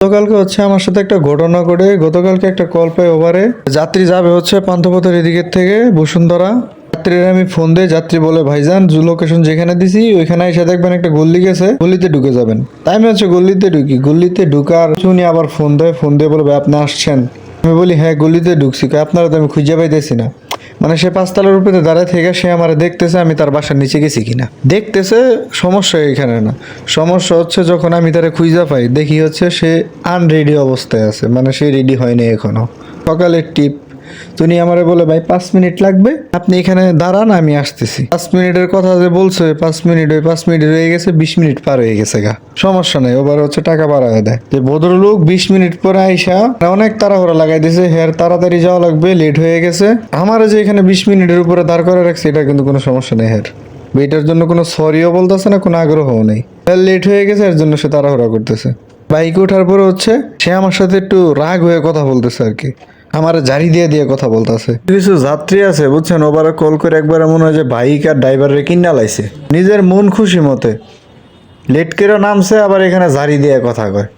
গতকালকে হচ্ছে আমার সাথে একটা ঘটনা ঘটে। গতকালকে একটা কল পাই ওভারে, যাত্রী যাবে হচ্ছে পান্থপথের এদিকের থেকে বসুন্ধরা। যাত্রীর আমি ফোন দেই, যাত্রী বলে ভাইজান লোকেশন যেখানে দিছি ওইখানে এসে দেখবেন একটা গল্লি গেছে, গল্লিতে ঢুকে যাবেন। তাই আমি হচ্ছে গল্লিতে ঢুকি, গল্লিতে ঢুকার শুনি আবার ফোন দেয়, ফোন দিয়ে বলে ভাই আপনি আসছেন? আমি বলি হ্যাঁ গল্লিতে ঢুকছি। কই আপনারা তো আমি খুঁজে পাইতেছি না। মানে সে পাঁচতলার উপরে দাঁড়ায় থেকে সে আমার দেখতেছে আমি তার বাসার নিচে গেছি কিনা, দেখতেছে। সমস্যা এখানে না, সমস্যা হচ্ছে যখন আমি তারে খুঁজে পাই দেখি হচ্ছে সে আনরেডি অবস্থায় আছে, মানে সে রেডি হয়নি এখনো। সকালের টিপ, তুমি আমারে বলে ভাই 5 মিনিট লাগবে, আপনি এখানে দাঁড়ান আমি আসতেছি। 5 মিনিটের কথা যে বলছে 5 মিনিট, ওই 5 মিনিট হয়ে গেছে 20 মিনিট পার হয়ে গেছে গা। সমস্যা নেই, ওবার হচ্ছে টাকা বাড়ায় দেয়। যে ভদ্রলোক 20 মিনিট পরে আইসা অনেক তাড়াহুড়া লাগাই দিয়েছে, হ্যাঁ তাড়াতাড়ি যাওয়া লাগবে, লেট হয়ে গেছে। আমার যে এখানে 20 মিনিটের উপরে দাঁড় করে রাখছে এটা কিন্তু কোনো সমস্যা নেই। হ্যাঁ এটার জন্য কোনো সরিও বলতেছে না, কোনো আগ্রহও নেই। লেট হয়ে গেছে এর জন্য সে তাড়াহুড়া করতেছে। বাইকে ওঠার পরে হচ্ছে সে আমার সাথে একটু রাগ হয়ে কথা বলতেছে আর কি, আমার জারি দিয়ে দিয়ে কথা বলতেছে। কিছু যাত্রী আছে বুঝছেন, ওবারে কল করে একবার মনে হয় যে বাইক আর ড্রাইভারের কিনা লাইছে নিজের মন খুশি মতে, লেট করে নামছে আবার এখানে জারি দিয়ে কথা কয়।